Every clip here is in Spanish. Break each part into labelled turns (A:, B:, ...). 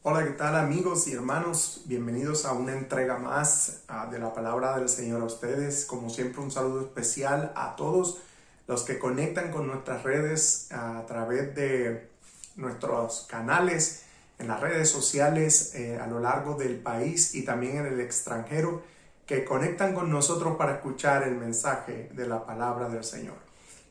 A: Hola, ¿qué tal amigos y hermanos? Bienvenidos a una entrega más de la palabra del Señor a ustedes. Como siempre, un saludo especial a todos los que conectan con nuestras redes a través de nuestros canales en las redes sociales a lo largo del país y también en el extranjero, que conectan con nosotros para escuchar el mensaje de la palabra del Señor.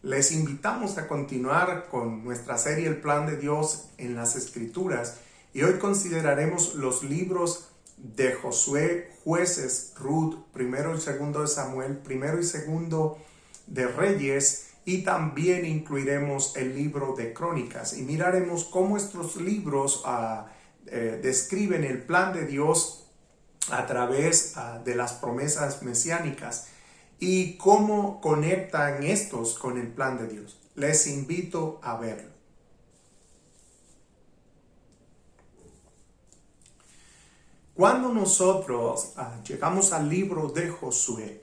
A: Les invitamos a continuar con nuestra serie El Plan de Dios en las Escrituras. Y hoy consideraremos los libros de Josué, Jueces, Ruth, primero y segundo de Samuel, primero y segundo de Reyes, y también incluiremos el libro de Crónicas. Y miraremos cómo estos libros describen el plan de Dios a través de las promesas mesiánicas y cómo conectan estos con el plan de Dios. Les invito a verlo. Cuando nosotros llegamos al libro de Josué,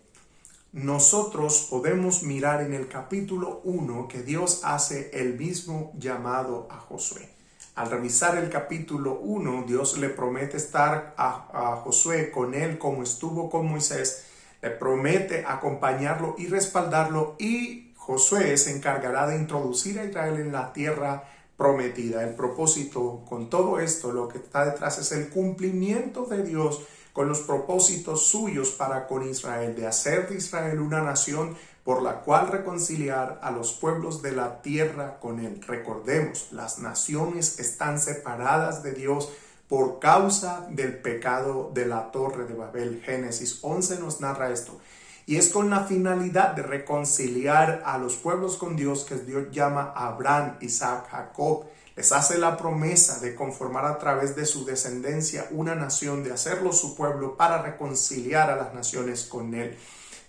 A: nosotros podemos mirar en el capítulo 1 que Dios hace el mismo llamado a Josué. Al revisar el capítulo 1, Dios le promete estar a Josué con él como estuvo con Moisés, le promete acompañarlo y respaldarlo, y Josué se encargará de introducir a Israel en la tierra prometida. El propósito con todo esto, lo que está detrás, es el cumplimiento de Dios con los propósitos suyos para con Israel, de hacer de Israel una nación por la cual reconciliar a los pueblos de la tierra con él. Recordemos, las naciones están separadas de Dios por causa del pecado de la Torre de Babel. Génesis 11 nos narra esto. Y es con la finalidad de reconciliar a los pueblos con Dios que Dios llama a Abraham, Isaac, Jacob. Les hace la promesa de conformar a través de su descendencia una nación, de hacerlo su pueblo para reconciliar a las naciones con él.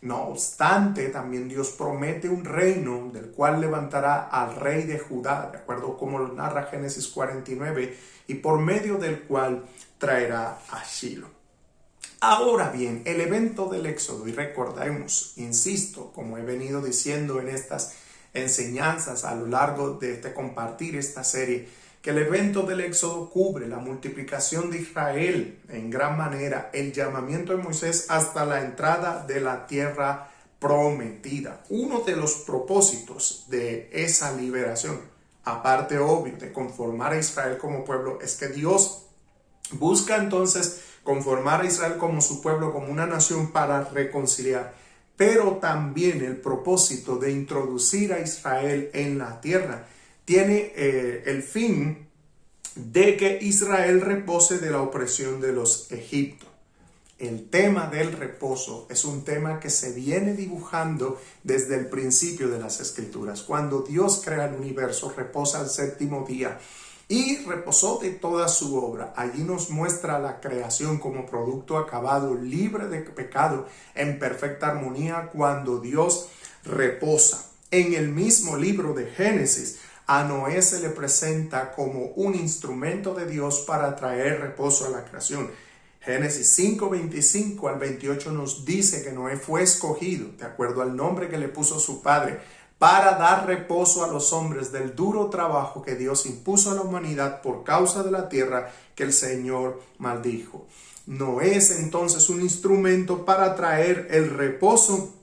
A: No obstante, también Dios promete un reino del cual levantará al rey de Judá, de acuerdo como lo narra Génesis 49, y por medio del cual traerá a Shiloh. Ahora bien, el evento del Éxodo, y recordemos, insisto, como he venido diciendo en estas enseñanzas a lo largo de compartir esta serie, que el evento del Éxodo cubre la multiplicación de Israel en gran manera, el llamamiento de Moisés hasta la entrada de la tierra prometida. Uno de los propósitos de esa liberación, aparte obvio de conformar a Israel como pueblo, es que Dios busca entonces conformar a Israel como su pueblo, como una nación para reconciliar, pero también el propósito de introducir a Israel en la tierra tiene el fin de que Israel repose de la opresión de los egipcios. El tema del reposo es un tema que se viene dibujando desde el principio de las Escrituras. Cuando Dios crea el universo, reposa el séptimo día y reposó de toda su obra. Allí nos muestra la creación como producto acabado, libre de pecado, en perfecta armonía cuando Dios reposa. En el mismo libro de Génesis, a Noé se le presenta como un instrumento de Dios para traer reposo a la creación. Génesis 5, 25 al 28 nos dice que Noé fue escogido, de acuerdo al nombre que le puso su padre, para dar reposo a los hombres del duro trabajo que Dios impuso a la humanidad por causa de la tierra que el Señor maldijo. Noé es entonces un instrumento para traer el reposo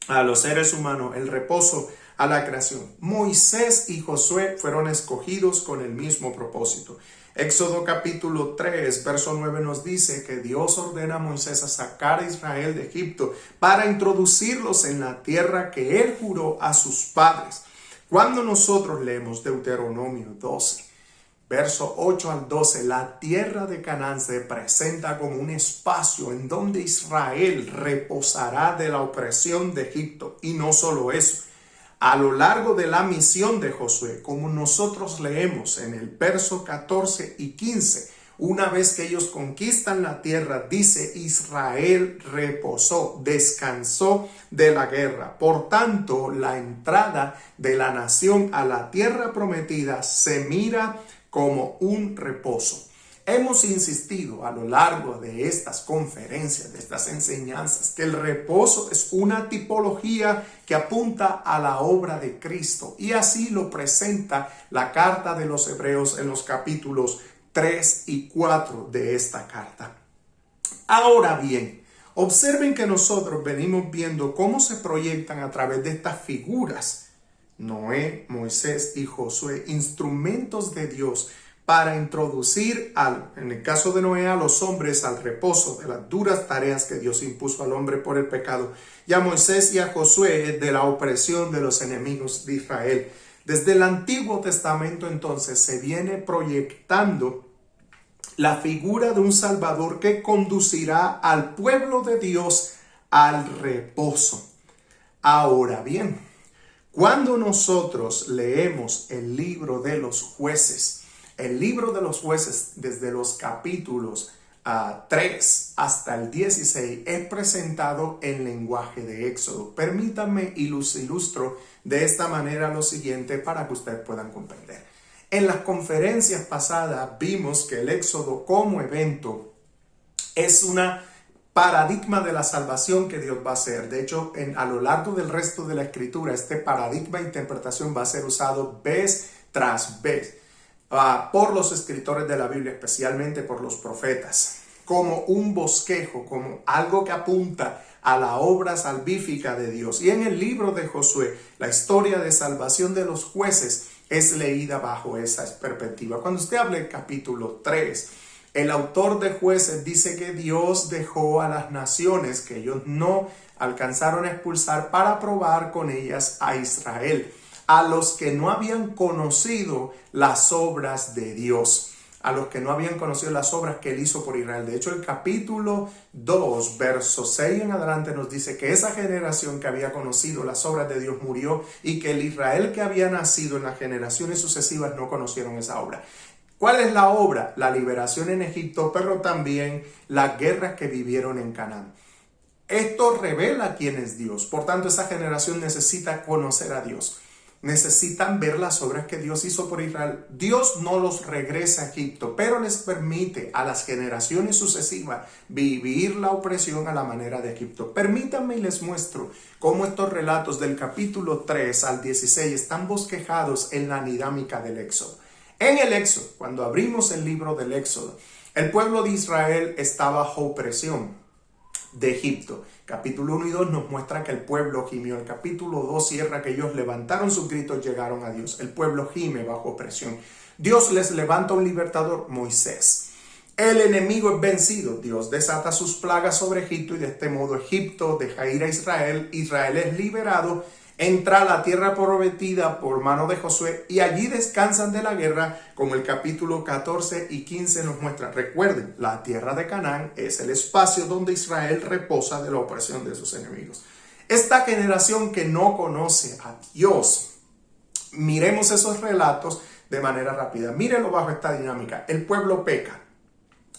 A: a los seres humanos, el reposo a la creación. Moisés y Josué fueron escogidos con el mismo propósito. Éxodo capítulo 3, verso 9 nos dice que Dios ordena a Moisés a sacar a Israel de Egipto para introducirlos en la tierra que él juró a sus padres. Cuando nosotros leemos Deuteronomio 12, verso 8 al 12, la tierra de Canaán se presenta como un espacio en donde Israel reposará de la opresión de Egipto. Y no solo eso, a lo largo de la misión de Josué, como nosotros leemos en el verso 14 y 15, una vez que ellos conquistan la tierra, dice: Israel reposó, descansó de la guerra. Por tanto, la entrada de la nación a la tierra prometida se mira como un reposo. Hemos insistido a lo largo de estas conferencias, de estas enseñanzas, que el reposo es una tipología que apunta a la obra de Cristo, y así lo presenta la carta de los Hebreos en los capítulos 3 y 4 de esta carta. Ahora bien, observen que nosotros venimos viendo cómo se proyectan a través de estas figuras Noé, Moisés y Josué, instrumentos de Dios para introducir, en el caso de Noé, a los hombres al reposo de las duras tareas que Dios impuso al hombre por el pecado, y a Moisés y a Josué de la opresión de los enemigos de Israel. Desde el Antiguo Testamento entonces se viene proyectando la figura de un Salvador que conducirá al pueblo de Dios al reposo. Ahora bien, cuando nosotros leemos el libro de los jueces, desde los capítulos 3 hasta el 16 es presentado en lenguaje de Éxodo. Permítanme ilustro de esta manera lo siguiente para que ustedes puedan comprender. En las conferencias pasadas vimos que el Éxodo como evento es una paradigma de la salvación que Dios va a hacer. De hecho, a lo largo del resto de la escritura, este paradigma de interpretación va a ser usado vez tras vez por los escritores de la Biblia, especialmente por los profetas, como un bosquejo, como algo que apunta a la obra salvífica de Dios. Y en el libro de Josué, la historia de salvación de los jueces es leída bajo esa perspectiva. Cuando usted habla del capítulo 3, el autor de Jueces dice que Dios dejó a las naciones que ellos no alcanzaron a expulsar para probar con ellas a Israel, a los que no habían conocido las obras de Dios, a los que no habían conocido las obras que él hizo por Israel. De hecho, el capítulo 2, verso 6 en adelante nos dice que esa generación que había conocido las obras de Dios murió y que el Israel que había nacido en las generaciones sucesivas no conocieron esa obra. ¿Cuál es la obra? La liberación en Egipto, pero también las guerras que vivieron en Canaán. Esto revela quién es Dios. Por tanto, esa generación necesita conocer a Dios. Necesitan ver las obras que Dios hizo por Israel. Dios no los regresa a Egipto, pero les permite a las generaciones sucesivas vivir la opresión a la manera de Egipto. Permítanme y les muestro cómo estos relatos del capítulo 3 al 16 están bosquejados en la dinámica del Éxodo. En el Éxodo, cuando abrimos el libro del Éxodo, el pueblo de Israel está bajo opresión de Egipto. Capítulo 1 y 2 nos muestra que el pueblo gimió. El capítulo 2 cierra que ellos levantaron sus gritos, llegaron a Dios. El pueblo gime bajo opresión. Dios les levanta un libertador, Moisés. El enemigo es vencido. Dios desata sus plagas sobre Egipto y de este modo Egipto deja ir a Israel. Israel es liberado. Entra a la tierra prometida por mano de Josué y allí descansan de la guerra, como el capítulo 14 y 15 nos muestra. Recuerden, la tierra de Canaán es el espacio donde Israel reposa de la opresión de sus enemigos. Esta generación que no conoce a Dios, miremos esos relatos de manera rápida. Mírenlo bajo esta dinámica. El pueblo peca.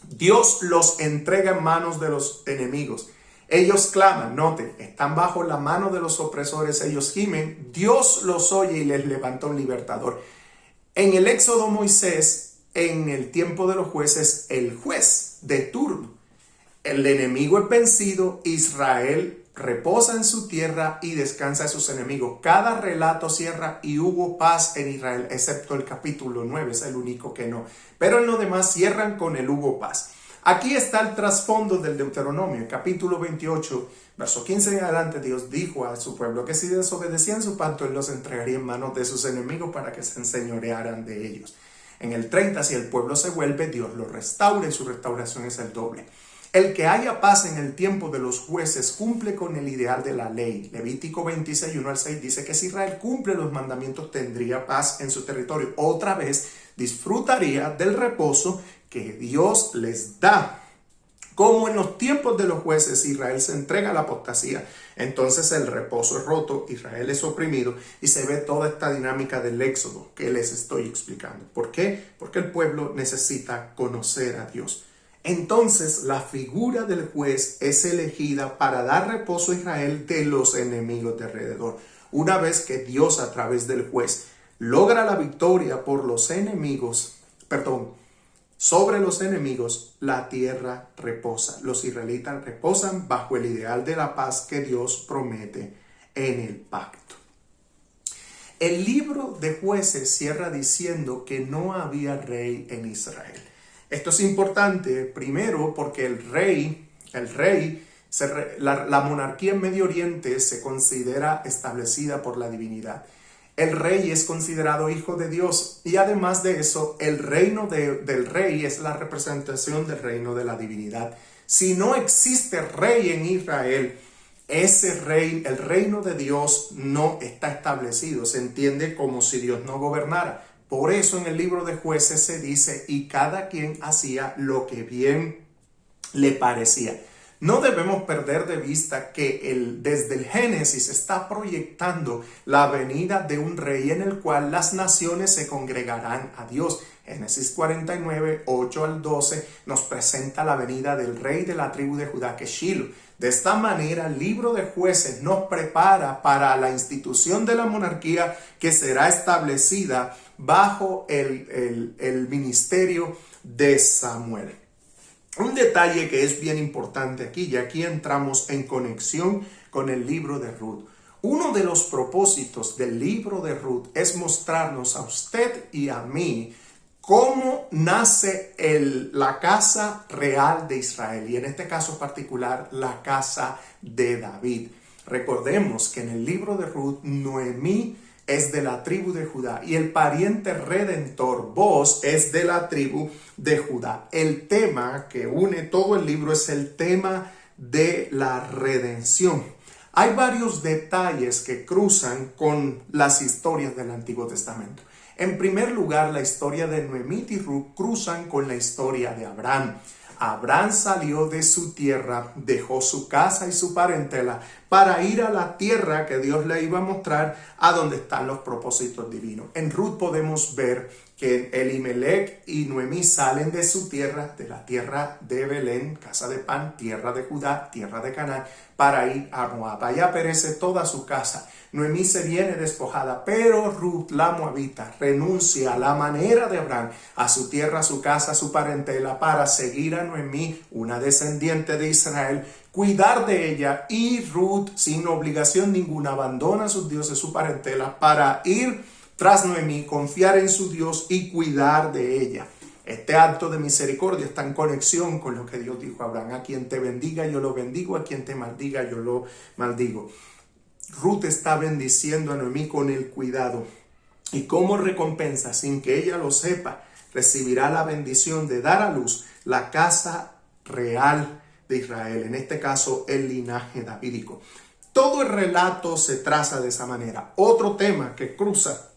A: Dios los entrega en manos de los enemigos. Ellos claman, noten, están bajo la mano de los opresores, ellos gimen, Dios los oye y les levanta un libertador. En el Éxodo Moisés, en el tiempo de los jueces, el juez de turno. El enemigo es vencido, Israel reposa en su tierra y descansa de sus enemigos. Cada relato cierra y hubo paz en Israel, excepto el capítulo 9, es el único que no. Pero en lo demás cierran con el hubo paz. Aquí está el trasfondo del Deuteronomio, el capítulo 28, verso 15 en adelante. Dios dijo a su pueblo que si desobedecían su pacto, Él los entregaría en manos de sus enemigos para que se enseñorearan de ellos. En el 30, si el pueblo se vuelve, Dios lo restaura y su restauración es el doble. El que haya paz en el tiempo de los jueces cumple con el ideal de la ley. Levítico 26, 1 al 6 dice que si Israel cumple los mandamientos tendría paz en su territorio. Otra vez disfrutaría del reposo que Dios les da. Como en los tiempos de los jueces Israel se entrega a la apostasía, entonces el reposo es roto, Israel es oprimido y se ve toda esta dinámica del Éxodo que les estoy explicando. ¿Por qué? Porque el pueblo necesita conocer a Dios. Entonces la figura del juez es elegida para dar reposo a Israel de los enemigos de alrededor. Una vez que Dios a través del juez logra la victoria por los enemigos, sobre los enemigos, la tierra reposa. Los israelitas reposan bajo el ideal de la paz que Dios promete en el pacto. El libro de Jueces cierra diciendo que no había rey en Israel. Esto es importante, primero, porque la monarquía en Medio Oriente se considera establecida por la divinidad. El rey es considerado hijo de Dios y además de eso, el reino del rey es la representación del reino de la divinidad. Si no existe rey en Israel, ese rey, el reino de Dios no está establecido. Se entiende como si Dios no gobernara. Por eso en el libro de Jueces se dice, y cada quien hacía lo que bien le parecía. No debemos perder de vista que desde el Génesis está proyectando la venida de un rey en el cual las naciones se congregarán a Dios. Génesis 49, 8 al 12 nos presenta la venida del rey de la tribu de Judá, que es Shiloh. De esta manera, el libro de Jueces nos prepara para la institución de la monarquía que será establecida bajo el ministerio de Samuel. Un detalle que es bien importante aquí, y aquí entramos en conexión con el libro de Ruth. Uno de los propósitos del libro de Ruth es mostrarnos a usted y a mí cómo nace la casa real de Israel, y en este caso particular, la casa de David. Recordemos que en el libro de Ruth, Noemí es de la tribu de Judá y el pariente redentor, Boaz, es de la tribu de Judá. El tema que une todo el libro es el tema de la redención. Hay varios detalles que cruzan con las historias del Antiguo Testamento. En primer lugar, la historia de Noemí y Ruth cruzan con la historia de Abraham. Abraham salió de su tierra, dejó su casa y su parentela para ir a la tierra que Dios le iba a mostrar, a donde están los propósitos divinos. En Ruth podemos ver que Elimelech y Noemí salen de su tierra, de la tierra de Belén, casa de pan, tierra de Judá, tierra de Canaán, para ir a Moab. Allá perece toda su casa. Noemí se viene despojada, pero Ruth, la moabita, renuncia a la manera de Abraham, a su tierra, a su casa, a su parentela, para seguir a Noemí, una descendiente de Israel, cuidar de ella, y Ruth, sin obligación ninguna, abandona a sus dioses, su parentela, para ir tras Noemí, confiar en su Dios y cuidar de ella. Este acto de misericordia está en conexión con lo que Dios dijo a Abraham: a quien te bendiga yo lo bendigo, a quien te maldiga yo lo maldigo. Ruth está bendiciendo a Noemí con el cuidado, y como recompensa, sin que ella lo sepa, recibirá la bendición de dar a luz la casa real de Israel, en este caso el linaje davídico. Todo el relato se traza de esa manera. Otro tema que cruza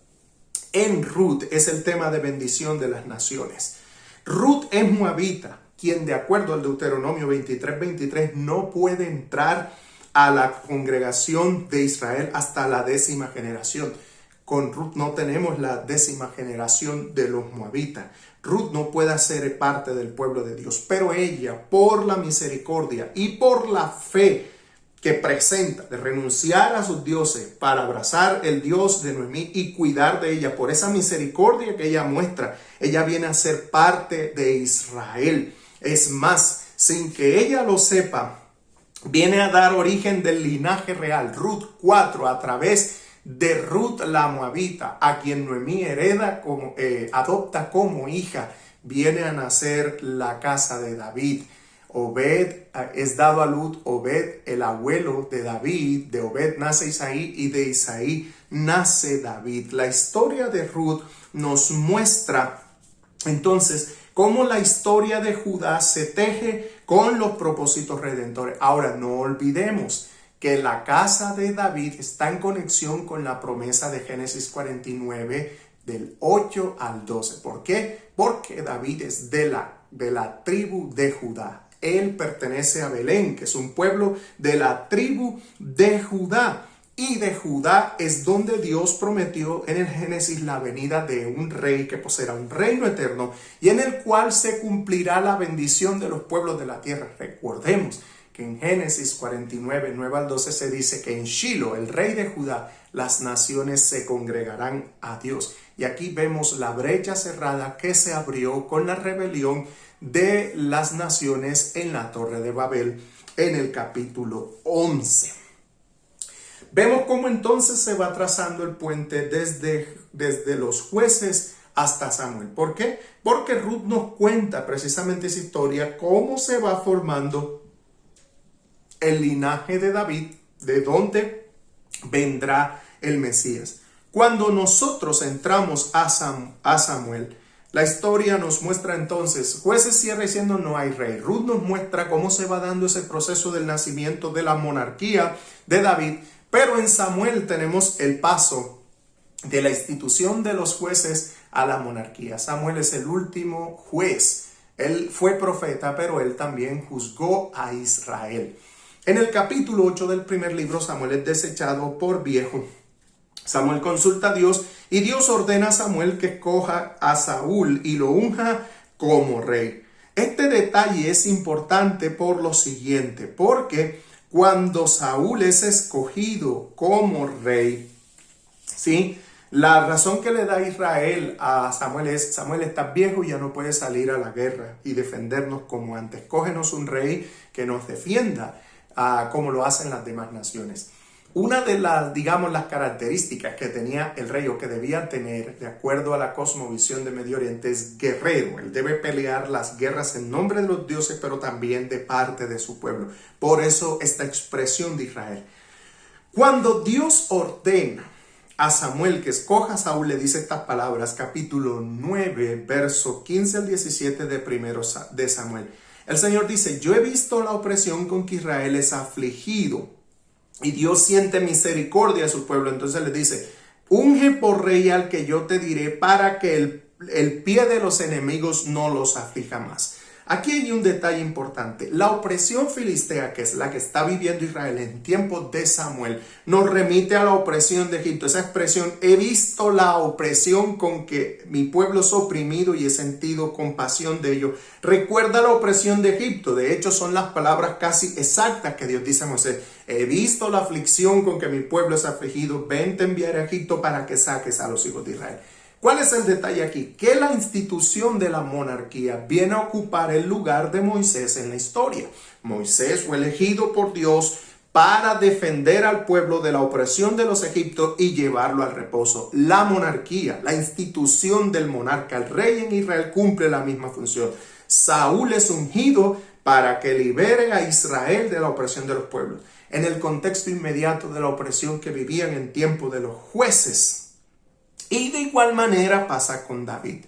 A: en Ruth es el tema de bendición de las naciones. Ruth es moabita, quien de acuerdo al Deuteronomio 23:23 no puede entrar a la congregación de Israel hasta la 10ª generación. Con Ruth no tenemos la 10ª generación de los moabitas. Ruth no puede ser parte del pueblo de Dios, pero ella, por la misericordia y por la fe que presenta de renunciar a sus dioses para abrazar el Dios de Noemí y cuidar de ella, por esa misericordia que ella muestra, ella viene a ser parte de Israel. Es más, sin que ella lo sepa, viene a dar origen del linaje real. Ruth 4, a través de Ruth la moabita, a quien Noemí adopta como hija, viene a nacer la casa de David. Obed es dado a luz Obed, el abuelo de David. De Obed nace Isaí y de Isaí nace David. La historia de Ruth nos muestra entonces cómo la historia de Judá se teje con los propósitos redentores. Ahora, no olvidemos que la casa de David está en conexión con la promesa de Génesis 49 del 8 al 12. ¿Por qué? Porque David es de la tribu de Judá. Él pertenece a Belén, que es un pueblo de la tribu de Judá. Y de Judá es donde Dios prometió en el Génesis la venida de un rey que poseerá un reino eterno y en el cual se cumplirá la bendición de los pueblos de la tierra. Recordemos que en Génesis 49, 9 al 12 se dice que en Shiloh, el rey de Judá, las naciones se congregarán a Dios. Y aquí vemos la brecha cerrada que se abrió con la rebelión de las naciones en la Torre de Babel en el capítulo 11. Vemos cómo entonces se va trazando el puente desde los Jueces hasta Samuel. ¿Por qué? Porque Ruth nos cuenta precisamente esa historia, cómo se va formando el linaje de David, de dónde vendrá el Mesías. Cuando nosotros entramos a Samuel, la historia nos muestra entonces, jueces cierra diciendo no hay rey. Ruth nos muestra cómo se va dando ese proceso del nacimiento de la monarquía de David, pero en Samuel tenemos el paso de la institución de los jueces a la monarquía. Samuel es el último juez. Él fue profeta, pero él también juzgó a Israel. En el capítulo 8 del primer libro, Samuel es desechado por viejo. Samuel consulta a Dios y Dios ordena a Samuel que escoja a Saúl y lo unja como rey. Este detalle es importante por lo siguiente, porque cuando Saúl es escogido como rey, ¿sí? La razón que le da Israel a Samuel es, Samuel está viejo y ya no puede salir a la guerra y defendernos como antes. Cógenos un rey que nos defienda como lo hacen las demás naciones. Una de las, digamos, las características que tenía el rey o que debía tener, de acuerdo a la cosmovisión de Medio Oriente, es guerrero. Él debe pelear las guerras en nombre de los dioses, pero también de parte de su pueblo. Por eso esta expresión de Israel. Cuando Dios ordena a Samuel que escoja a Saúl, le dice estas palabras, capítulo 9, verso 15 al 17 de Samuel. El Señor dice, yo he visto la opresión con que Israel es afligido, y Dios siente misericordia a su pueblo. Entonces le dice, unge por rey al que yo te diré para que el pie de los enemigos no los aflija más. Aquí hay un detalle importante. La opresión filistea, que es la que está viviendo Israel en tiempos de Samuel, nos remite a la opresión de Egipto. Esa expresión, he visto la opresión con que mi pueblo es oprimido y he sentido compasión de ello. Recuerda la opresión de Egipto. De hecho, son las palabras casi exactas que Dios dice a Moisés. He visto la aflicción con que mi pueblo es afligido. Ven, te enviaré a Egipto para que saques a los hijos de Israel. ¿Cuál es el detalle aquí? Que la institución de la monarquía viene a ocupar el lugar de Moisés en la historia. Moisés fue elegido por Dios para defender al pueblo de la opresión de los egipcios y llevarlo al reposo. La monarquía, la institución del monarca, el rey en Israel, cumple la misma función. Saúl es ungido para que libere a Israel de la opresión de los pueblos. En el contexto inmediato de la opresión que vivían en tiempo de los jueces. Y de igual manera pasa con David.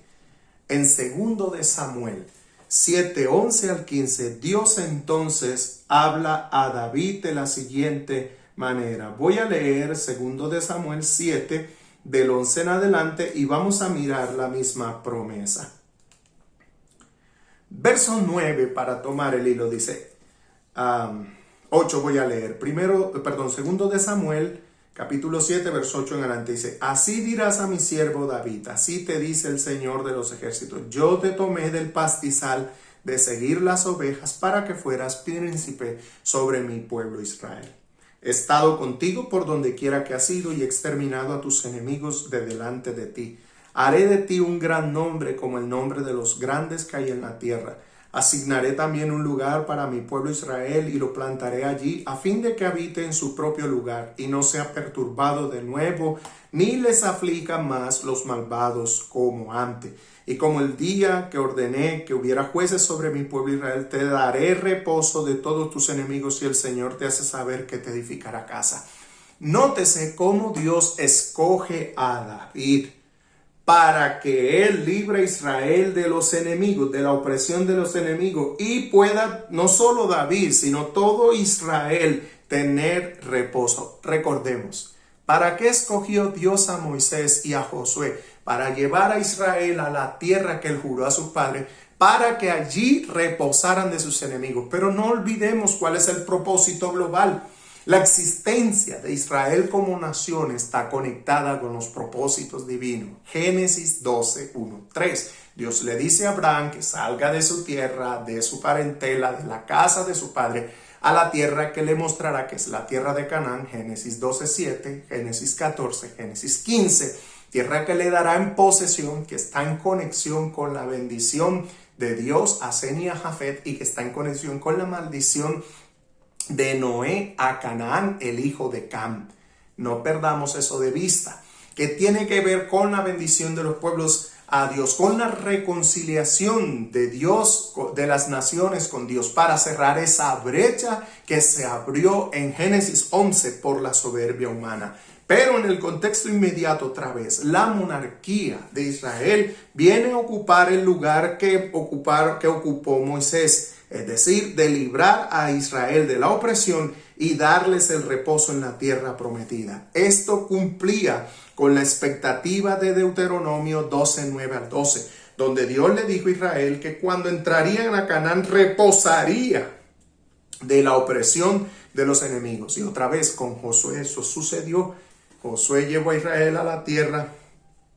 A: En 2 de Samuel 7, 11 al 15, Dios entonces habla a David de la siguiente manera. Voy a leer 2 de Samuel 7, del 11 en adelante, y vamos a mirar la misma promesa. Verso 9, para tomar el hilo, dice, 8 voy a leer. 2 de Samuel, capítulo 7, verso 8 en adelante, dice, así dirás a mi siervo David, así te dice el Señor de los ejércitos, yo te tomé del pastizal de seguir las ovejas para que fueras príncipe sobre mi pueblo Israel. He estado contigo por donde quiera que has ido y he exterminado a tus enemigos de delante de ti. Haré de ti un gran nombre como el nombre de los grandes que hay en la tierra. Asignaré también un lugar para mi pueblo Israel y lo plantaré allí a fin de que habite en su propio lugar y no sea perturbado de nuevo, ni les aflija más los malvados como antes. Y como el día que ordené que hubiera jueces sobre mi pueblo Israel, te daré reposo de todos tus enemigos y el Señor te hace saber que te edificará casa. Nótese cómo Dios escoge a David para que él libre a Israel de los enemigos, de la opresión de los enemigos, y pueda no solo David, sino todo Israel tener reposo. Recordemos, ¿para qué escogió Dios a Moisés y a Josué? Para llevar a Israel a la tierra que él juró a sus padres, para que allí reposaran de sus enemigos. Pero no olvidemos cuál es el propósito global. La existencia de Israel como nación está conectada con los propósitos divinos. Génesis 12, 1, 3. Dios le dice a Abraham que salga de su tierra, de su parentela, de la casa de su padre, a la tierra que le mostrará que es la tierra de Canaán. Génesis 12, 7, Génesis 14, Génesis 15. Tierra que le dará en posesión, que está en conexión con la bendición de Dios a Sem y a Jafet y que está en conexión con la maldición de Noé a Canaán, el hijo de Cam. No perdamos eso de vista, que tiene que ver con la bendición de los pueblos a Dios, con la reconciliación de Dios, de las naciones con Dios, para cerrar esa brecha que se abrió en Génesis 11 por la soberbia humana. Pero en el contexto inmediato, otra vez, la monarquía de Israel viene a ocupar el lugar que ocupó Moisés, es decir, de librar a Israel de la opresión y darles el reposo en la tierra prometida. Esto cumplía con la expectativa de Deuteronomio 12, 9 al 12, donde Dios le dijo a Israel que cuando entrarían a Canaán reposaría de la opresión de los enemigos. Y otra vez con Josué eso sucedió. Josué llevó a Israel a la tierra,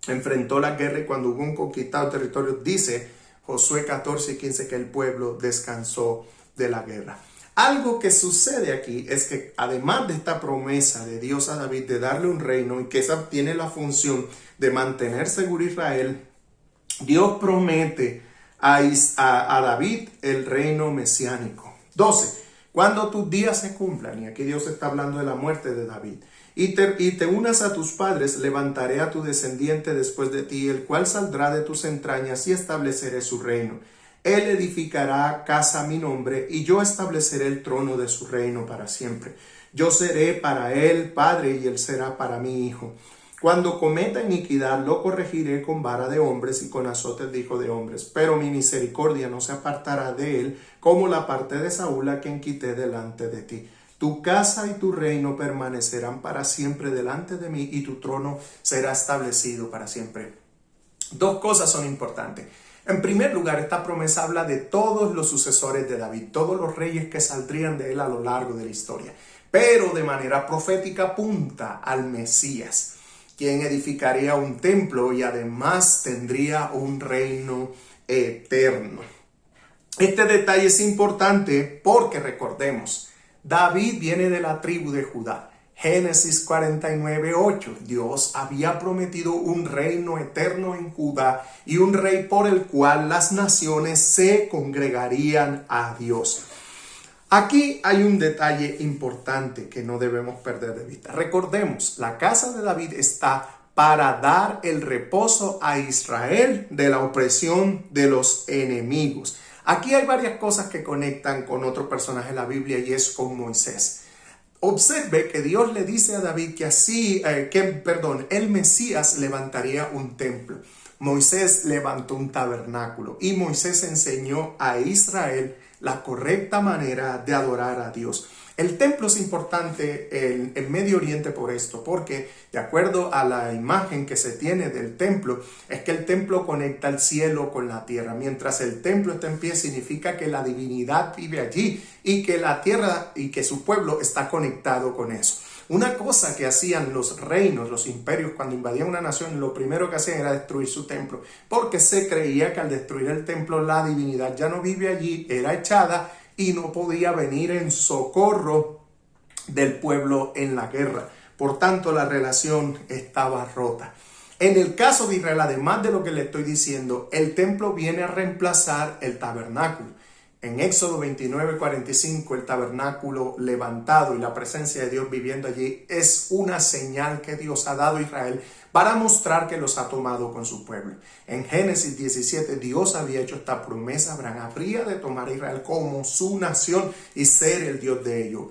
A: enfrentó la guerra y cuando hubo un conquistado territorio, dice Josué 14 y 15 que el pueblo descansó de la guerra. Algo que sucede aquí es que además de esta promesa de Dios a David de darle un reino y que esa tiene la función de mantener seguro Israel, Dios promete a David el reino mesiánico. 12. Cuando tus días se cumplan, y aquí Dios está hablando de la muerte de David, y te unas a tus padres, levantaré a tu descendiente después de ti, el cual saldrá de tus entrañas y estableceré su reino. Él edificará casa a mi nombre y yo estableceré el trono de su reino para siempre. Yo seré para él padre y él será para mí hijo. Cuando cometa iniquidad lo corregiré con vara de hombres y con azotes de hijo de hombres. Pero mi misericordia no se apartará de él como la parte de Saúl a quien quité delante de ti. Tu casa y tu reino permanecerán para siempre delante de mí y tu trono será establecido para siempre. Dos cosas son importantes. En primer lugar, esta promesa habla de todos los sucesores de David, todos los reyes que saldrían de él a lo largo de la historia. Pero de manera profética apunta al Mesías, quien edificaría un templo y además tendría un reino eterno. Este detalle es importante porque recordemos, David viene de la tribu de Judá. Génesis 49:8. Dios había prometido un reino eterno en Judá y un rey por el cual las naciones se congregarían a Dios. Aquí hay un detalle importante que no debemos perder de vista. Recordemos, la casa de David está para dar el reposo a Israel de la opresión de los enemigos. Aquí hay varias cosas que conectan con otro personaje de la Biblia y es con Moisés. Observe que Dios le dice a David que el Mesías levantaría un templo. Moisés levantó un tabernáculo y Moisés enseñó a Israel la correcta manera de adorar a Dios. El templo es importante en Medio Oriente por esto, porque de acuerdo a la imagen que se tiene del templo, es que el templo conecta el cielo con la tierra. Mientras el templo está en pie, significa que la divinidad vive allí y que la tierra y que su pueblo está conectado con eso. Una cosa que hacían los reinos, los imperios, cuando invadían una nación, lo primero que hacían era destruir su templo, porque se creía que al destruir el templo la divinidad ya no vive allí, era echada y no podía venir en socorro del pueblo en la guerra. Por tanto, la relación estaba rota. En el caso de Israel, además de lo que le estoy diciendo, el templo viene a reemplazar el tabernáculo. En Éxodo 29:45, el tabernáculo levantado y la presencia de Dios viviendo allí es una señal que Dios ha dado a Israel para mostrar que los ha tomado con su pueblo. En Génesis 17, Dios había hecho esta promesa a Abraham. Habría de tomar a Israel como su nación y ser el Dios de ellos.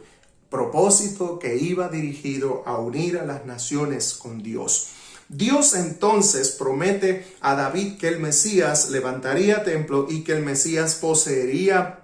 A: Propósito que iba dirigido a unir a las naciones con Dios. Dios entonces promete a David que el Mesías levantaría templo y que el Mesías poseería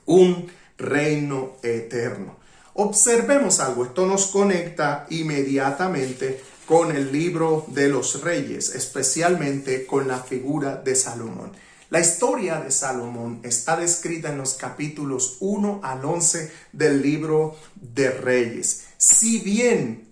A: un reino eterno. Observemos algo, esto nos conecta inmediatamente con el libro de los Reyes, especialmente con la figura de Salomón. La historia de Salomón está descrita en los capítulos 1 al 11 del libro de Reyes. Si bien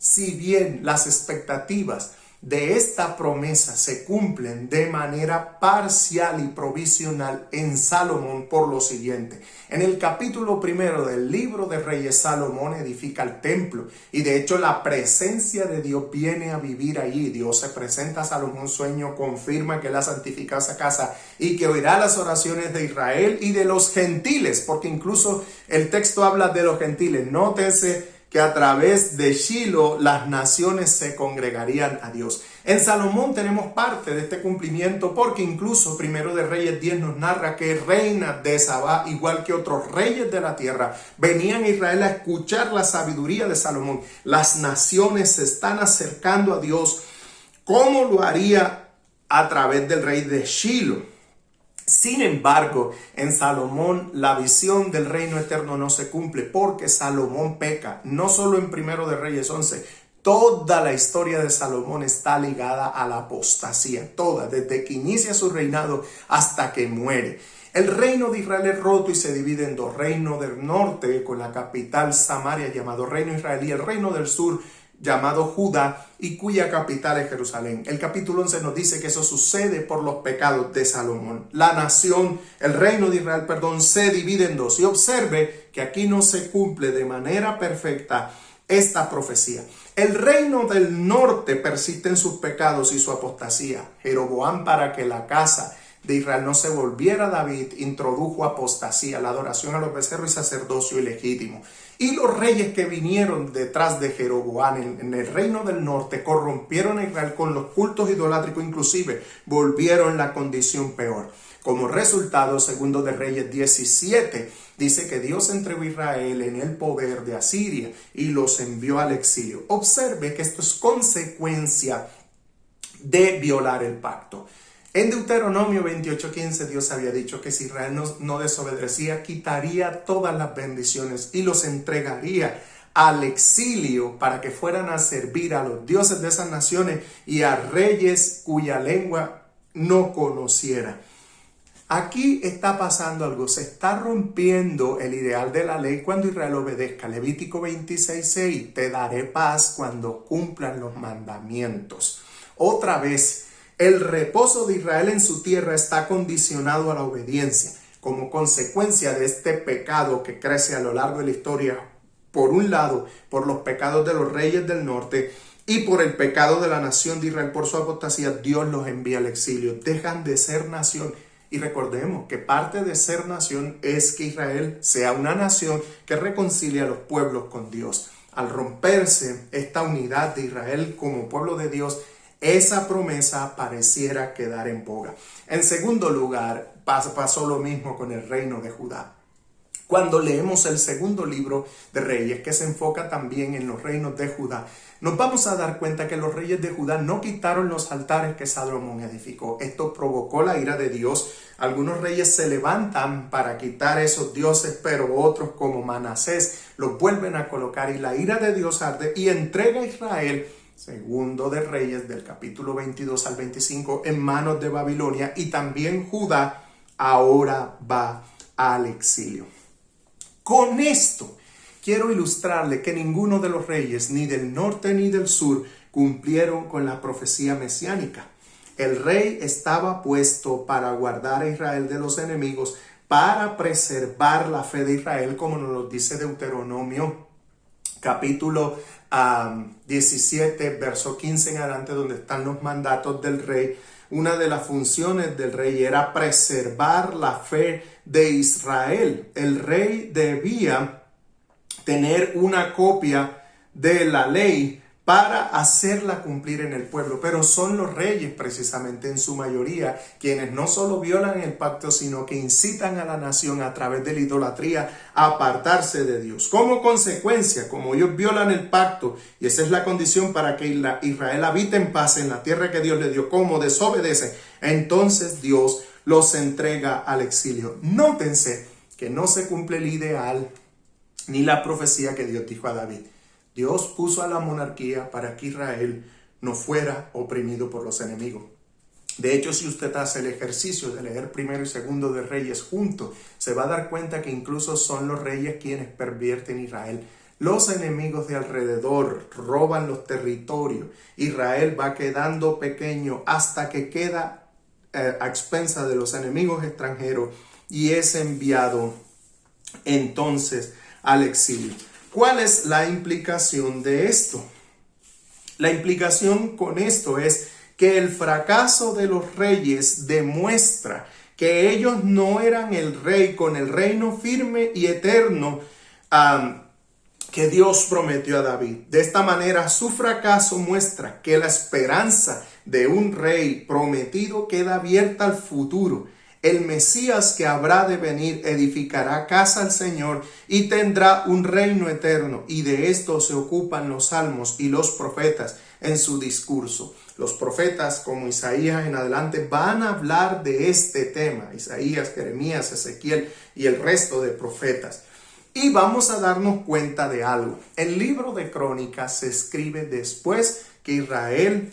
A: las expectativas de esta promesa se cumplen de manera parcial y provisional en Salomón por lo siguiente. En el capítulo 1 del libro de Reyes, Salomón edifica el templo y de hecho la presencia de Dios viene a vivir allí. Dios se presenta a Salomón, sueño, confirma que él ha santificado esa casa y que oirá las oraciones de Israel y de los gentiles, porque incluso el texto habla de los gentiles. Nótese que a través de Shiloh las naciones se congregarían a Dios. En Salomón tenemos parte de este cumplimiento porque incluso Primero de Reyes 10 nos narra que reinas de Sabá, igual que otros reyes de la tierra, venían a Israel a escuchar la sabiduría de Salomón. Las naciones se están acercando a Dios. ¿Cómo lo haría? A través del rey de Shiloh. Sin embargo, en Salomón la visión del reino eterno no se cumple porque Salomón peca. No solo en Primero de Reyes 11, toda la historia de Salomón está ligada a la apostasía, toda, desde que inicia su reinado hasta que muere. El reino de Israel es roto y se divide en dos: reino del norte con la capital Samaria llamado reino israelí, el reino del sur llamado Judá y cuya capital es Jerusalén. El capítulo 11 nos dice que eso sucede por los pecados de Salomón. La nación, el reino de Israel, se divide en dos. Y observe que aquí no se cumple de manera perfecta esta profecía. El reino del norte persiste en sus pecados y su apostasía. Jeroboam, para que la casa de Israel no se volviera a David, introdujo apostasía, la adoración a los becerros y sacerdocio ilegítimo. Y los reyes que vinieron detrás de Jeroboam en el reino del norte corrompieron a Israel con los cultos idolátricos, inclusive volvieron la condición peor. Como resultado, Segundo de Reyes 17 dice que Dios entregó a Israel en el poder de Asiria y los envió al exilio. Observe que esto es consecuencia de violar el pacto. En Deuteronomio 28:15 Dios había dicho que si Israel no desobedecía, quitaría todas las bendiciones y los entregaría al exilio para que fueran a servir a los dioses de esas naciones y a reyes cuya lengua no conociera. Aquí está pasando algo, se está rompiendo el ideal de la ley cuando Israel obedezca. Levítico 26:6, te daré paz cuando cumplan los mandamientos. Otra vez, el reposo de Israel en su tierra está condicionado a la obediencia. Como consecuencia de este pecado que crece a lo largo de la historia, por un lado, por los pecados de los reyes del norte y por el pecado de la nación de Israel por su apostasía, Dios los envía al exilio. Dejan de ser nación. Y recordemos que parte de ser nación es que Israel sea una nación que reconcilia a los pueblos con Dios. Al romperse esta unidad de Israel como pueblo de Dios, esa promesa pareciera quedar en boga. En segundo lugar, pasó lo mismo con el reino de Judá. Cuando leemos el segundo libro de Reyes, que se enfoca también en los reinos de Judá, nos vamos a dar cuenta que los reyes de Judá no quitaron los altares que Salomón edificó. Esto provocó la ira de Dios. Algunos reyes se levantan para quitar esos dioses, pero otros, como Manasés, los vuelven a colocar y la ira de Dios arde y entrega a Israel, Segundo de Reyes, del capítulo 22 al 25, en manos de Babilonia, y también Judá ahora va al exilio. Con esto quiero ilustrarle que ninguno de los reyes, ni del norte ni del sur, cumplieron con la profecía mesiánica. El rey estaba puesto para guardar a Israel de los enemigos, para preservar la fe de Israel, como nos lo dice Deuteronomio capítulo 17, verso 15 en adelante, donde están los mandatos del rey. Una de las funciones del rey era preservar la fe de Israel. El rey debía tener una copia de la ley para hacerla cumplir en el pueblo. Pero son los reyes, precisamente en su mayoría, quienes no solo violan el pacto, sino que incitan a la nación a través de la idolatría a apartarse de Dios. Como consecuencia, como ellos violan el pacto, y esa es la condición para que Israel habite en paz en la tierra que Dios le dio, como desobedece, entonces Dios los entrega al exilio. Nótense que no se cumple el ideal ni la profecía que Dios dijo a David. Dios puso a la monarquía para que Israel no fuera oprimido por los enemigos. De hecho, si usted hace el ejercicio de leer Primero y Segundo de Reyes juntos, se va a dar cuenta que incluso son los reyes quienes pervierten Israel. Los enemigos de alrededor roban los territorios. Israel va quedando pequeño hasta que queda a expensas de los enemigos extranjeros y es enviado entonces al exilio. ¿Cuál es la implicación de esto? La implicación con esto es que el fracaso de los reyes demuestra que ellos no eran el rey con el reino firme y eterno que Dios prometió a David. De esta manera, su fracaso muestra que la esperanza de un rey prometido queda abierta al futuro. El Mesías que habrá de venir edificará casa al Señor y tendrá un reino eterno. Y de esto se ocupan los salmos y los profetas en su discurso. Los profetas como Isaías en adelante van a hablar de este tema. Isaías, Jeremías, Ezequiel y el resto de profetas. Y vamos a darnos cuenta de algo. El libro de Crónicas se escribe después que Israel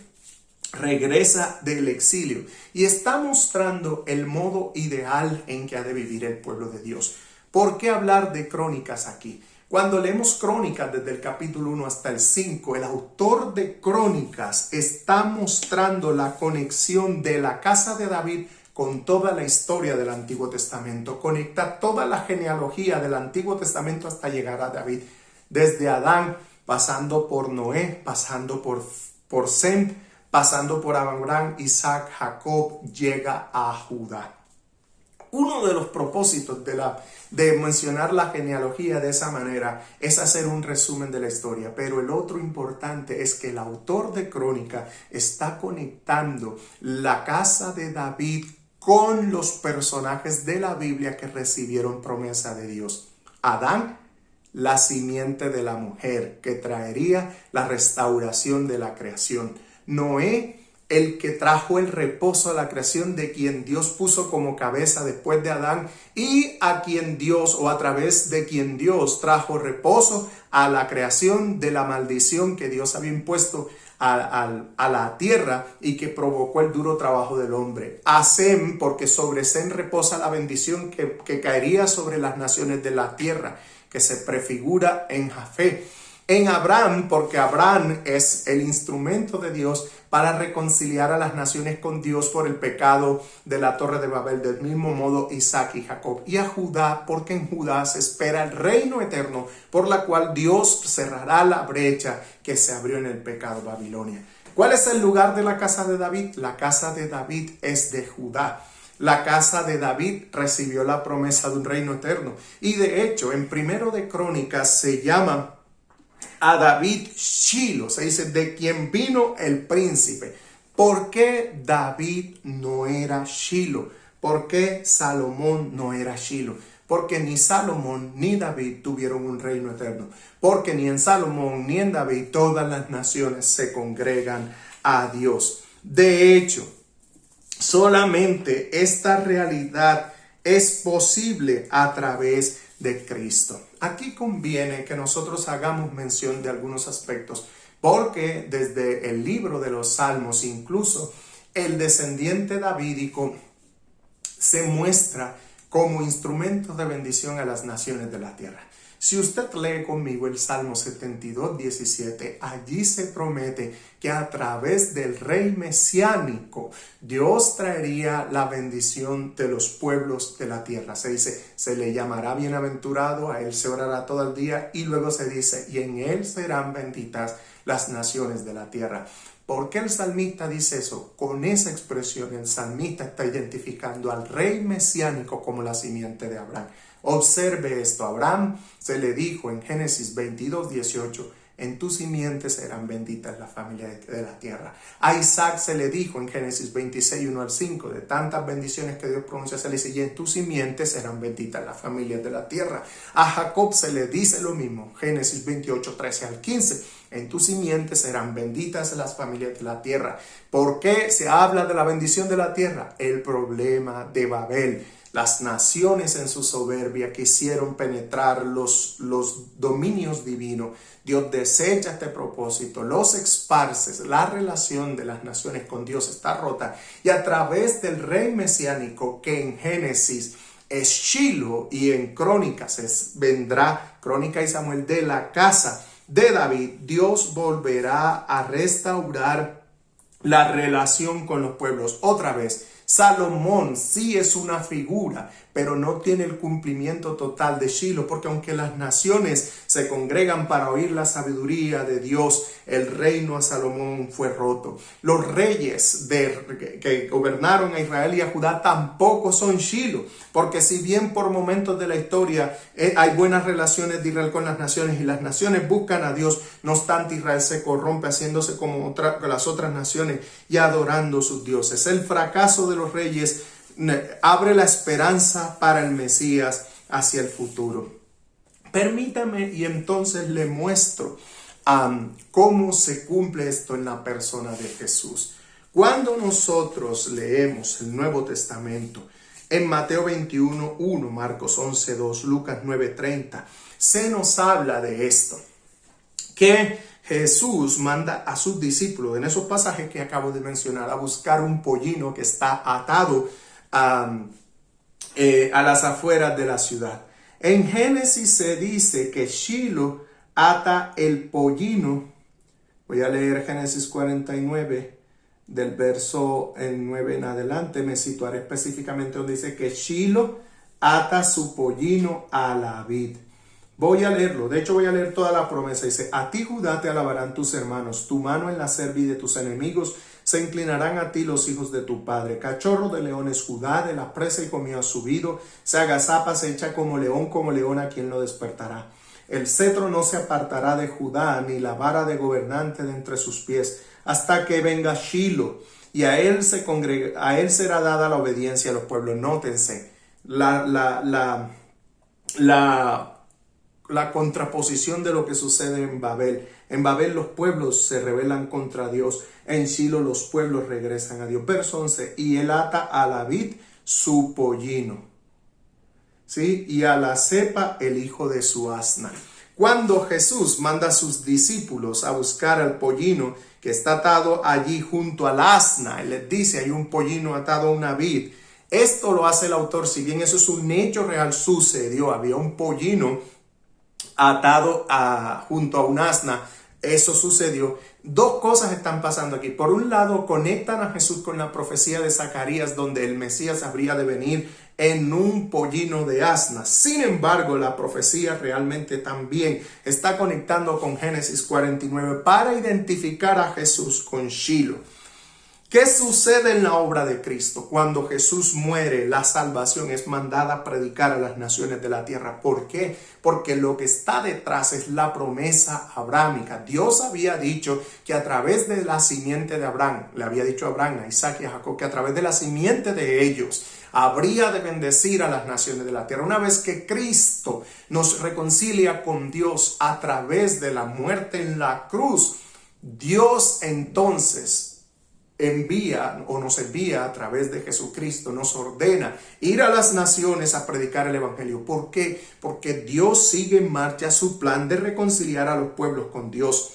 A: regresa del exilio y está mostrando el modo ideal en que ha de vivir el pueblo de Dios. ¿Por qué hablar de Crónicas aquí? Cuando leemos Crónicas desde el capítulo 1 hasta el 5, el autor de Crónicas está mostrando la conexión de la casa de David con toda la historia del Antiguo Testamento. Conecta toda la genealogía del Antiguo Testamento hasta llegar a David. Desde Adán, pasando por Noé, pasando por Sem, pasando por Abraham, Isaac, Jacob, llega a Judá. Uno de los propósitos de mencionar la genealogía de esa manera es hacer un resumen de la historia, pero el otro importante es que el autor de Crónica está conectando la casa de David con los personajes de la Biblia que recibieron promesa de Dios. Adán, la simiente de la mujer que traería la restauración de la creación. Noé, el que trajo el reposo a la creación, de quien Dios puso como cabeza después de Adán y a quien Dios, o a través de quien Dios trajo reposo a la creación de la maldición que Dios había impuesto a la tierra y que provocó el duro trabajo del hombre. A Sem, porque sobre Sem reposa la bendición que caería sobre las naciones de la tierra, que se prefigura en Jafé. En Abraham, porque Abraham es el instrumento de Dios para reconciliar a las naciones con Dios por el pecado de la Torre de Babel, del mismo modo Isaac y Jacob. Y a Judá, porque en Judá se espera el reino eterno, por la cual Dios cerrará la brecha que se abrió en el pecado Babilonia. ¿Cuál es el lugar de la casa de David? La casa de David es de Judá. La casa de David recibió la promesa de un reino eterno. Y de hecho, en Primero de Crónicas se llama a David Shilo, se dice de quien vino el príncipe. ¿Por qué David no era Shilo? ¿Por qué Salomón no era Shilo? Porque ni Salomón ni David tuvieron un reino eterno. Porque ni en Salomón ni en David todas las naciones se congregan a Dios. De hecho, solamente esta realidad es posible a través de Cristo. Aquí conviene que nosotros hagamos mención de algunos aspectos, porque desde el libro de los Salmos, incluso el descendiente davídico se muestra como instrumento de bendición a las naciones de la tierra. Si usted lee conmigo el Salmo 72, 17, allí se promete que a través del rey mesiánico Dios traería la bendición de los pueblos de la tierra. Se dice, se le llamará bienaventurado, a él se orará todo el día, y luego se dice, y en él serán benditas las naciones de la tierra. ¿Por qué el salmista dice eso? Con esa expresión el salmista está identificando al rey mesiánico como la simiente de Abraham. Observe esto, a Abraham se le dijo en Génesis 22, 18, en tu simiente serán benditas las familias de la tierra. A Isaac se le dijo en Génesis 26, 1 al 5, de tantas bendiciones que Dios pronuncia, se le dice, y en tu simiente serán benditas las familias de la tierra. A Jacob se le dice lo mismo, Génesis 28, 13 al 15, en tu simiente serán benditas las familias de la tierra. ¿Por qué se habla de la bendición de la tierra? El problema de Babel. Las naciones en su soberbia quisieron penetrar los dominios divinos. Dios desecha este propósito, los esparce. La relación de las naciones con Dios está rota. Y a través del rey mesiánico, que en Génesis es Shilo y en Crónicas vendrá, Crónica y Samuel, de la casa de David, Dios volverá a restaurar la relación con los pueblos. Otra vez, Salomón sí es una figura, pero no tiene el cumplimiento total de Shiloh, porque aunque las naciones se congregan para oír la sabiduría de Dios, el reino a Salomón fue roto. Los reyes que gobernaron a Israel y a Judá tampoco son Shiloh, porque si bien por momentos de la historia hay buenas relaciones de Israel con las naciones y las naciones buscan a Dios, no obstante Israel se corrompe haciéndose como las otras naciones y adorando a sus dioses. El fracaso de los reyes abre la esperanza para el Mesías hacia el futuro. Permítame y entonces le muestro cómo se cumple esto en la persona de Jesús. Cuando nosotros leemos el Nuevo Testamento, en Mateo 21:1, Marcos 11:2, Lucas 9:30, se nos habla de esto, que Jesús manda a sus discípulos, en esos pasajes que acabo de mencionar, a buscar un pollino que está atado a las afueras de la ciudad. En Génesis se dice que Shiloh ata el pollino. Voy a leer Génesis 49, del verso 9 en adelante. Me situaré específicamente donde dice que Shiloh ata su pollino a la vid. Voy a leerlo, de hecho voy a leer toda la promesa. Dice: a ti, Judá, te alabarán tus hermanos, tu mano en la cerviz de tus enemigos, se inclinarán a ti los hijos de tu padre. Cachorro de leones, Judá, de la presa y comió ha subido, se agazapa, se echa como león a quien lo despertará. El cetro no se apartará de Judá, ni la vara de gobernante de entre sus pies, hasta que venga Shiloh, y a él será dada la obediencia a los pueblos. Nótense la contraposición de lo que sucede en Babel. En Babel los pueblos se rebelan contra Dios, en Shiloh los pueblos regresan a Dios. Verso 11, y él ata a la vid su pollino, ¿sí? Y a la cepa el hijo de su asna. Cuando Jesús manda a sus discípulos a buscar al pollino que está atado allí junto al asna, él les dice: hay un pollino atado a una vid. Esto lo hace el autor, si bien eso es un hecho real, sucedió. Había un pollino atado junto a un asna. Eso sucedió. Dos cosas están pasando aquí. Por un lado, conectan a Jesús con la profecía de Zacarías, donde el Mesías habría de venir en un pollino de asna. Sin embargo, la profecía realmente también está conectando con Génesis 49 para identificar a Jesús con Shiloh. ¿Qué sucede en la obra de Cristo? Cuando Jesús muere, la salvación es mandada a predicar a las naciones de la tierra. ¿Por qué? Porque lo que está detrás es la promesa abrámica. Dios había dicho que a través de la simiente de Abraham, le había dicho a Abraham, a Isaac y a Jacob, que a través de la simiente de ellos habría de bendecir a las naciones de la tierra. Una vez que Cristo nos reconcilia con Dios a través de la muerte en la cruz, Dios entonces nos envía a través de Jesucristo, nos ordena ir a las naciones a predicar el evangelio. ¿Por qué? Porque Dios sigue en marcha su plan de reconciliar a los pueblos con Dios.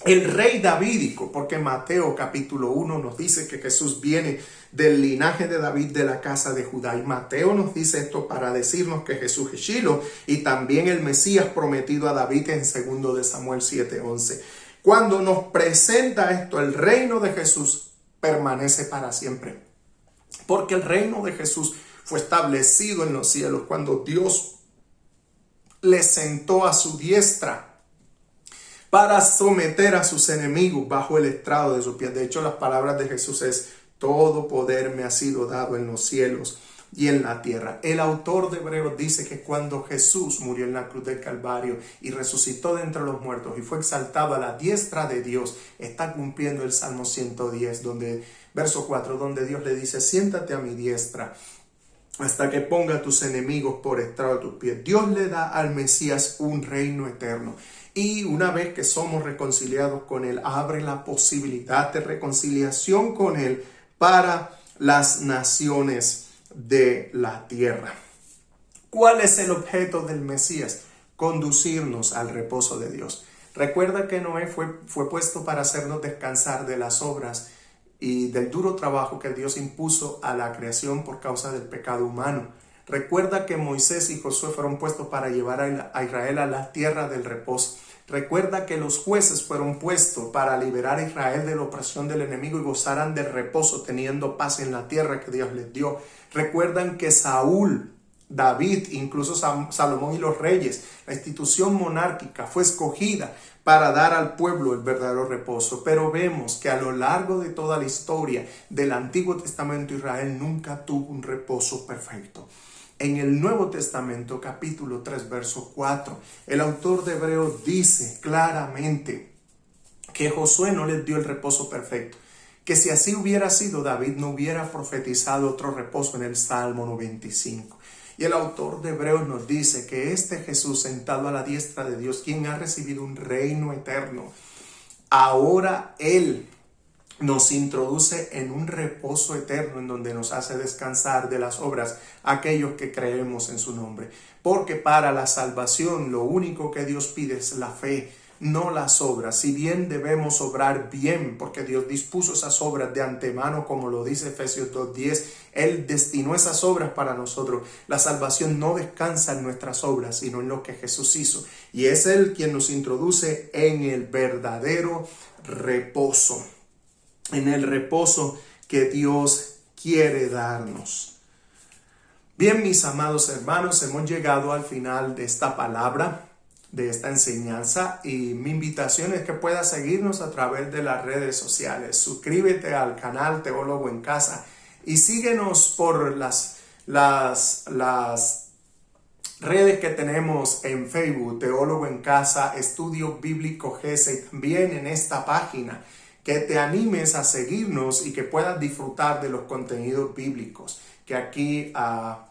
A: El rey davídico, porque Mateo capítulo 1 nos dice que Jesús viene del linaje de David, de la casa de Judá. Y Mateo nos dice esto para decirnos que Jesús es Shiloh y también el Mesías prometido a David en 2 de Samuel 7:11. Cuando nos presenta esto, el reino de Jesús permanece para siempre. Porque el reino de Jesús fue establecido en los cielos cuando Dios le sentó a su diestra para someter a sus enemigos bajo el estrado de sus pies. De hecho, las palabras de Jesús es: todo poder me ha sido dado en los cielos y en la tierra. El autor de Hebreos dice que cuando Jesús murió en la cruz del Calvario y resucitó de entre los muertos y fue exaltado a la diestra de Dios, está cumpliendo el Salmo 110, verso 4, donde Dios le dice: siéntate a mi diestra hasta que ponga a tus enemigos por estrado de tus pies. Dios le da al Mesías un reino eterno. Y una vez que somos reconciliados con Él, abre la posibilidad de reconciliación con Él para las naciones de la tierra. ¿Cuál es el objeto del Mesías? Conducirnos al reposo de Dios. Recuerda que Noé fue puesto para hacernos descansar de las obras y del duro trabajo que Dios impuso a la creación por causa del pecado humano. Recuerda que Moisés y Josué fueron puestos para llevar a Israel a la tierra del reposo. Recuerda que los jueces fueron puestos para liberar a Israel de la opresión del enemigo y gozaran del reposo, teniendo paz en la tierra que Dios les dio. Recuerdan que Saúl, David, incluso Salomón y los reyes, la institución monárquica fue escogida para dar al pueblo el verdadero reposo. Pero vemos que a lo largo de toda la historia del Antiguo Testamento, Israel nunca tuvo un reposo perfecto. En el Nuevo Testamento, capítulo 3, verso 4, el autor de Hebreos dice claramente que Josué no les dio el reposo perfecto, que si así hubiera sido, David no hubiera profetizado otro reposo en el Salmo 95. Y el autor de Hebreos nos dice que este Jesús sentado a la diestra de Dios, quien ha recibido un reino eterno, ahora Él nos introduce en un reposo eterno en donde nos hace descansar de las obras aquellos que creemos en su nombre. Porque para la salvación lo único que Dios pide es la fe, no las obras. Si bien debemos obrar bien, porque Dios dispuso esas obras de antemano, como lo dice Efesios 2:10, Él destinó esas obras para nosotros. La salvación no descansa en nuestras obras, sino en lo que Jesús hizo. Y es Él quien nos introduce en el verdadero reposo, en el reposo que Dios quiere darnos. Bien, mis amados hermanos, hemos llegado al final de esta palabra, de esta enseñanza, y mi invitación es que puedas seguirnos a través de las redes sociales. Suscríbete al canal Teólogo en Casa y síguenos por las redes que tenemos en Facebook, Teólogo en Casa, Estudio Bíblico GESE, y también en esta página. Que te animes a seguirnos y que puedas disfrutar de los contenidos bíblicos que aquí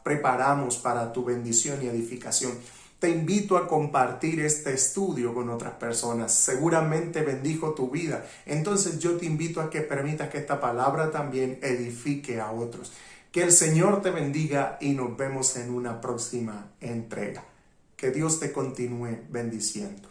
A: preparamos para tu bendición y edificación. Te invito a compartir este estudio con otras personas. Seguramente bendijo tu vida. Entonces yo te invito a que permitas que esta palabra también edifique a otros. Que el Señor te bendiga y nos vemos en una próxima entrega. Que Dios te continúe bendiciendo.